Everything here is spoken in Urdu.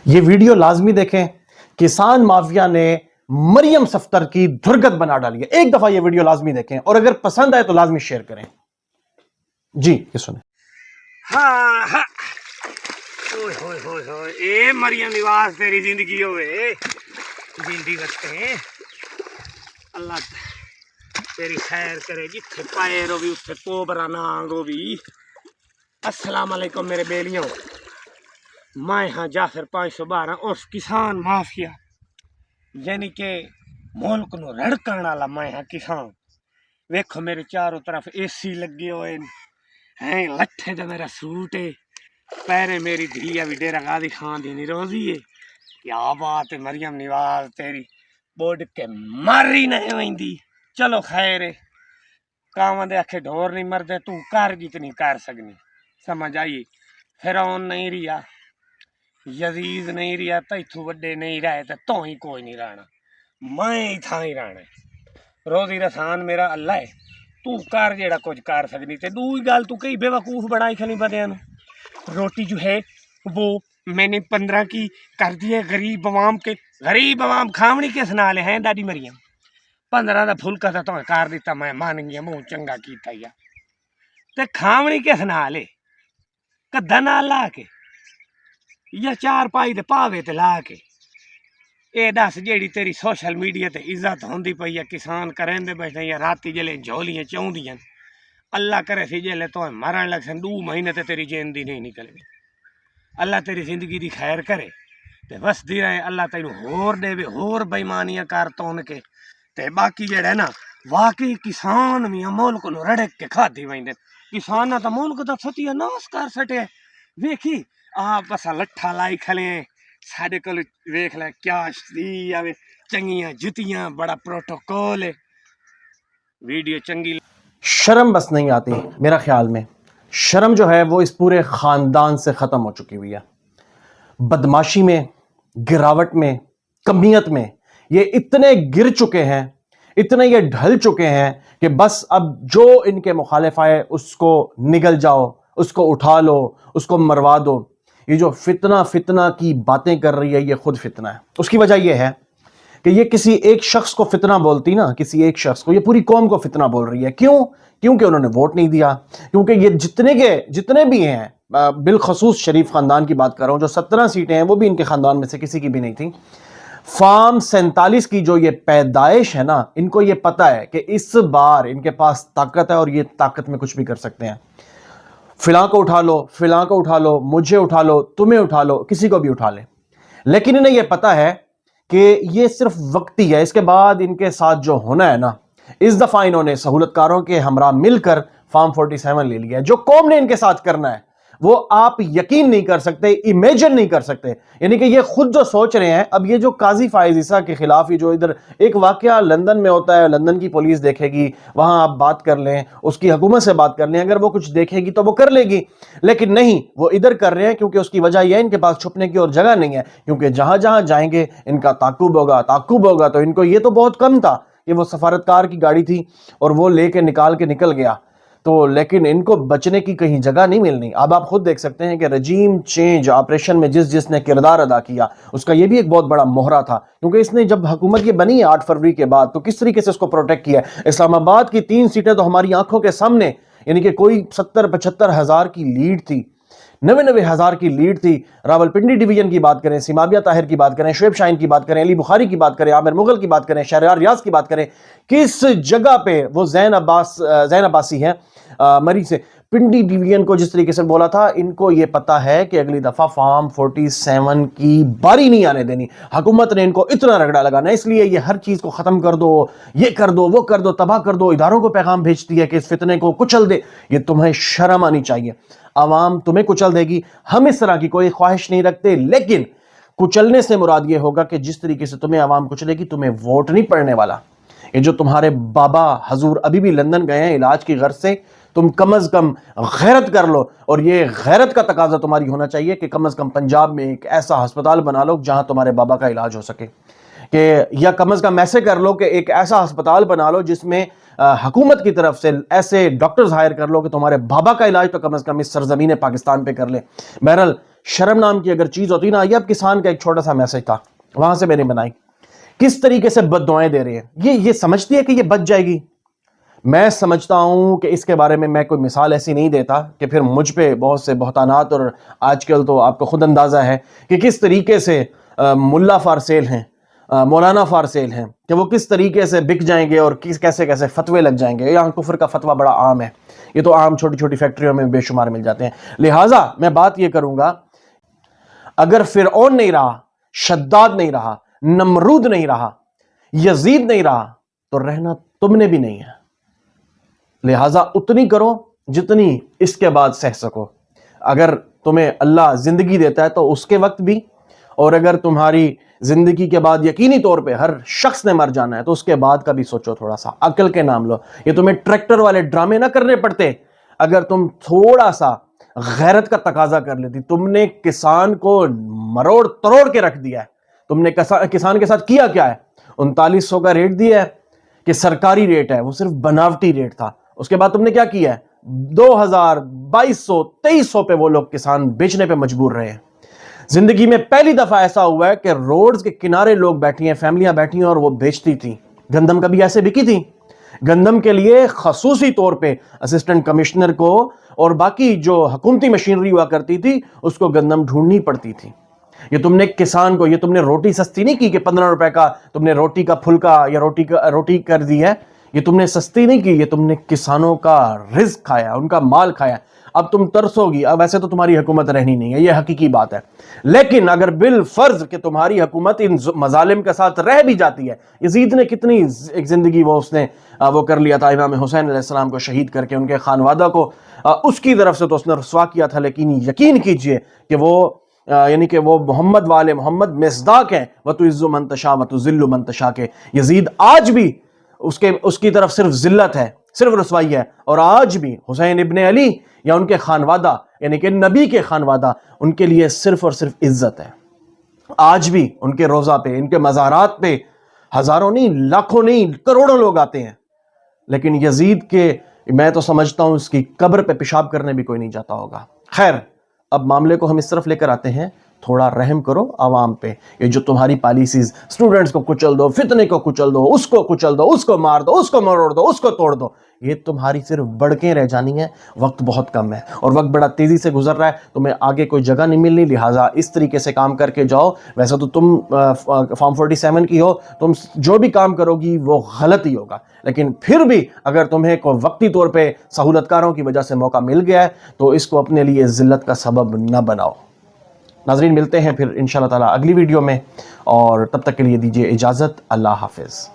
یہ ویڈیو لازمی دیکھیں. کسان مافیا نے مریم صفدر کی دھرگت بنا ڈالی ہے. ایک دفعہ یہ ویڈیو لازمی دیکھیں اور اگر پسند آئے تو لازمی شیئر کریں. جی یہ سنیں. ہاں ہاں اوئے ہوئے ہوئے ہوئے اے مریم نواز تیری زندگی ہوئے زندگی رکھتے اللہ تیری خیر کرے جتھے پائے رو بھی اتھے کوبرا نانگ رو بھی. السلام علیکم میرے بیلیوں. میں ہاں جعفر 512 اس کسان مافیا یعنی کہ ملک نو رڑکن والا میں ہاں کسان. ویکھو میرے چاروں طرف اے سی لگے ہوئے ہیں لٹھے تے میرا سوٹ ہے پیرے میری دھیا بھی ڈیرا غازی خان دی روزی ہے. کیا بات ہے مریم نواز تیری بوڈ کے ماری نہیں ویندی. چلو خیر ہے کاواں دے آکھے ڈھور نہیں مردے تو کر جتنی کر سکنی. سمجھ آئی فرعون نہیں رہیا یزید نہیں رہیا تیتھوں وڈے نہیں رہے تو ہی کوئی نہیں رہنا میں ہی تھا ہی رہنا. روزی رسان میرا اللہ ہے تو کر جیڑا کچھ کر سکنی. تے دوئی گل تو کئی بے وقوف بڑائی کھلی بدیاں نو. روٹی جو ہے وہ میں نے 15 کی کر دی ہے غریب عوام کھاونی کس نال ہے دادی مریم. 15 دا پھلکا تا تو کر دیتا میں مان گیا منہ چنگا کیتا یا تے کھاونی کس نال ہے کدھا نال لا کے یا چار پائی دے پاوے تے لا کے. اے دس جیڑی تیری سوشل میڈیا تے عزت ہوندی پئی ہے کسان کریں دے بیٹھے یا راتی جلے جھولیاں چوندیاں اللہ کرے سی جلے تو مرن لگ سن 2 مہینے تے تیری جین دی نہیں نکلے. اللہ تیری زندگی دی خیر کرے تے بس دی رہے اللہ تینوں ہور دے وے ہور بےمانیاں کر تون کے تے باقی جڑا ہے نا واقعی کسان میاں ملک نو رڑک کے کھادی ویندے. کسان تا ملک دا ستیا ناس کر سٹے. ویکھی آپ بس لٹھا لائی کھلے ہیں ساڈے کول ویکھ لے کیا سی آوے چنگیاں جتیاں بڑا پروٹوکول ہے. ویڈیو چنگی شرم بس نہیں آتی میرا خیال میں. شرم جو ہے وہ اس پورے خاندان سے ختم ہو چکی ہوئی ہے. بدماشی میں گراوٹ میں کمیت میں یہ اتنے گر چکے ہیں اتنے یہ ڈھل چکے ہیں کہ بس اب جو ان کے مخالف آئے اس کو نگل جاؤ اس کو اٹھا لو اس کو مروا دو. یہ جو فتنہ کی باتیں کر رہی ہے یہ خود فتنہ ہے. اس کی وجہ یہ ہے کہ یہ کسی ایک شخص کو فتنہ بولتی نا کسی ایک شخص کو یہ پوری قوم کو فتنہ بول رہی ہے. کیونکہ انہوں نے ووٹ نہیں دیا. کیونکہ یہ جتنے بھی ہیں بالخصوص شریف خاندان کی بات کر رہا ہوں جو 17 سیٹیں ہیں وہ بھی ان کے خاندان میں سے کسی کی بھی نہیں تھیں. فارم 47 کی جو یہ پیدائش ہے نا ان کو یہ پتہ ہے کہ اس بار ان کے پاس طاقت ہے اور یہ طاقت میں کچھ بھی کر سکتے ہیں. فلاں کو اٹھا لو فلاں کو اٹھا لو مجھے اٹھا لو تمہیں اٹھا لو کسی کو بھی اٹھا لے. لیکن انہیں یہ پتہ ہے کہ یہ صرف وقتی ہے. اس کے بعد ان کے ساتھ جو ہونا ہے نا اس دفعہ انہوں نے سہولت کاروں کے ہمراہ مل کر فارم 47 لے لیا ہے. جو قوم نے ان کے ساتھ کرنا ہے وہ آپ یقین نہیں کر سکتے امیجن نہیں کر سکتے. یعنی کہ یہ خود جو سوچ رہے ہیں اب یہ جو قاضی فائز عیسیٰ کے خلاف یہ جو ادھر ایک واقعہ لندن میں ہوتا ہے لندن کی پولیس دیکھے گی وہاں آپ بات کر لیں اس کی حکومت سے بات کر لیں اگر وہ کچھ دیکھے گی تو وہ کر لے گی. لیکن نہیں وہ ادھر کر رہے ہیں کیونکہ اس کی وجہ یہ ہے ان کے پاس چھپنے کی اور جگہ نہیں ہے. کیونکہ جہاں جہاں جائیں گے ان کا تعقب ہوگا تو ان کو یہ تو بہت کم تھا کہ وہ سفارتکار کی گاڑی تھی اور وہ لے کے نکل گیا تو لیکن ان کو بچنے کی کہیں جگہ نہیں ملنی. اب آپ خود دیکھ سکتے ہیں کہ رجیم چینج آپریشن میں جس نے کردار ادا کیا اس کا یہ بھی ایک بہت بڑا موہرا تھا. کیونکہ اس نے جب حکومت یہ بنی ہے 8 فروری کے بعد تو کس طریقے سے اس کو پروٹیکٹ کیا ہے. اسلام آباد کی 3 سیٹیں تو ہماری آنکھوں کے سامنے یعنی کہ کوئی 70-75 ہزار کی لیڈ تھی 90 ہزار کی لیڈ تھی. راولپنڈی ڈویژن کی بات کریں سیمابیہ طاہر کی بات کریں شعیب شاہین کی بات کریں علی بخاری کی بات کریں عامر مغل کی بات کریں شہریار ریاض کی بات کریں کس جگہ پہ وہ زین عباسی ہیں مری سے پنڈی ڈویژن کو جس طریقے سے بولا تھا ان کو یہ پتا ہے کہ اگلی دفعہ فارم 47 کی باری نہیں آنے دینی. حکومت نے ان کو اتنا رگڑا لگانا اس لیے یہ ہر چیز کو ختم کر دو یہ کر دو وہ کر دو تباہ کر دو. اداروں کو پیغام بھیجتی ہے کہ اس فتنے کو کچل دے. یہ تمہیں شرم آنی چاہیے. عوام تمہیں کچل دے گی. ہم اس طرح کی کوئی خواہش نہیں رکھتے لیکن کچلنے سے مراد یہ ہوگا کہ جس طریقے سے تمہیں عوام کچلے گی تمہیں ووٹ نہیں پڑنے والا. یہ جو تمہارے بابا حضور ابھی بھی لندن گئے ہیں علاج کی غرض سے تم کم از کم غیرت کر لو. اور یہ غیرت کا تقاضا تمہاری ہونا چاہیے کہ کم از کم پنجاب میں ایک ایسا ہسپتال بنا لو جہاں تمہارے بابا کا علاج ہو سکے. کہ یا کم از کم ایسے کر لو کہ ایک ایسا ہسپتال بنا لو جس میں حکومت کی طرف سے ایسے ڈاکٹرز ہائر کر لو کہ تمہارے بابا کا علاج تو کم از کم اس سرزمین پاکستان پہ کر لے. بہرحال شرم نام کی اگر چیز ہوتی نا, یہ اب کسان کا ایک چھوٹا سا میسج تھا, وہاں سے میں نے بنائی. کس طریقے سے بد دعائیں دے رہے ہیں, یہ سمجھتی ہے کہ یہ بچ جائے گی. میں سمجھتا ہوں کہ اس کے بارے میں کوئی مثال ایسی نہیں دیتا کہ پھر مجھ پہ بہت سے بہتانات, اور آج کل تو آپ کو خود اندازہ ہے کہ کس طریقے سے ملا فارسیل ہیں, مولانا فارسیل ہیں, کہ وہ کس طریقے سے بک جائیں گے اور کیسے کیسے فتوے لگ جائیں گے. یہاں کفر کا فتویٰ بڑا عام ہے, یہ تو عام چھوٹی چھوٹی فیکٹریوں میں بے شمار مل جاتے ہیں. لہٰذا میں بات یہ کروں گا, اگر فرعون نہیں رہا, شداد نہیں رہا, نمرود نہیں رہا, یزید نہیں رہا, تو رہنا تم نے بھی نہیں ہے. لہٰذا اتنی کرو جتنی اس کے بعد سہ سکو. اگر تمہیں اللہ زندگی دیتا ہے تو اس کے وقت بھی, اور اگر تمہاری زندگی کے بعد یقینی طور پہ ہر شخص نے مر جانا ہے تو اس کے بعد کا بھی سوچو, تھوڑا سا عقل کے نام لو. یہ تمہیں ٹریکٹر والے ڈرامے نہ کرنے پڑتے اگر تم تھوڑا سا غیرت کا تقاضا کر لیتی. تم نے کسان کو مروڑ تروڑ کے رکھ دیا ہے. تم نے کسان کے ساتھ کیا ہے؟ 3900 کا ریٹ دیا ہے کہ سرکاری ریٹ ہے, وہ صرف بناوٹی ریٹ تھا. اس کے بعد تم نے کیا کیا ہے؟ 2000 2200 2300 پہ وہ لوگ کسان بیچنے پہ مجبور رہے ہیں. زندگی میں پہلی دفعہ ایسا ہوا ہے کہ روڈز کے کنارے لوگ بیٹھی ہیں, فیملیاں بیٹھی ہیں اور وہ بیچتی تھیں. گندم کبھی ایسے بکی تھی؟ گندم کے لیے خصوصی طور پہ اسسٹنٹ کمشنر کو اور باقی جو حکومتی مشینری ہوا کرتی تھی اس کو گندم ڈھونڈنی پڑتی تھی. یہ تم نے کسان کو, یہ تم نے روٹی سستی نہیں کی کہ 15 روپے کا تم نے روٹی کا پھلکا یا روٹی کر دی ہے. یہ تم نے سستی نہیں کی, یہ تم نے کسانوں کا رزق کھایا, ان کا مال کھایا. اب تم ترسو گی, اب ایسے تو تمہاری حکومت رہنی نہیں ہے, یہ حقیقی بات ہے. لیکن اگر بالفرض کہ تمہاری حکومت ان مظالم کے ساتھ رہ بھی جاتی ہے, یزید نے کتنی ایک زندگی اس نے کر لیا تھا, امام حسین علیہ السلام کو شہید کر کے ان کے خانوادہ کو اس کی طرف سے تو اس نے رسوا کیا تھا, لیکن یقین کیجئے کہ وہ محمد والے محمد مصداق ہیں, وَتُعِزُّ مَن تَشَاءُ وَتُذِلُّ مَن تَشَاءُ کے. یزید آج بھی اس کی طرف صرف ذلت ہے, صرف رسوائی ہے. اور آج بھی حسین ابن علی یا ان کے خانوادہ, یعنی کہ نبی کے خانوادہ, ان کے لیے صرف اور صرف عزت ہے. آج بھی ان کے روضہ پہ, ان کے مزارات پہ ہزاروں نہیں, لاکھوں نہیں, کروڑوں لوگ آتے ہیں. لیکن یزید کے, میں تو سمجھتا ہوں اس کی قبر پہ پیشاب کرنے بھی کوئی نہیں جاتا ہوگا. خیر, اب معاملے کو ہم اس طرف لے کر آتے ہیں, تھوڑا رحم کرو عوام پہ. یہ جو تمہاری پالیسیز, اسٹوڈنٹس کو کچل دو, فتنے کو کچل دو, اس کو کچل دو, اس کو مار دو, اس کو مروڑ دو, اس کو توڑ دو, یہ تمہاری صرف بڑکیں رہ جانی ہیں. وقت بہت کم ہے اور وقت بڑا تیزی سے گزر رہا ہے, تمہیں آگے کوئی جگہ نہیں ملنی. لہٰذا اس طریقے سے کام کر کے جاؤ. ویسے تو تم فارم 47 کی ہو, تم جو بھی کام کرو گی وہ غلط ہی ہوگا, لیکن پھر بھی اگر تمہیں کوئی وقتی طور پہ سہولت کاروں کی وجہ سے موقع مل گیا ہے تو اس کو اپنے لیے ذلت کا سبب نہ بناؤ. ناظرین, ملتے ہیں پھر انشاءاللہ تعالی اگلی ویڈیو میں, اور تب تک کے لیے دیجیے اجازت. اللہ حافظ.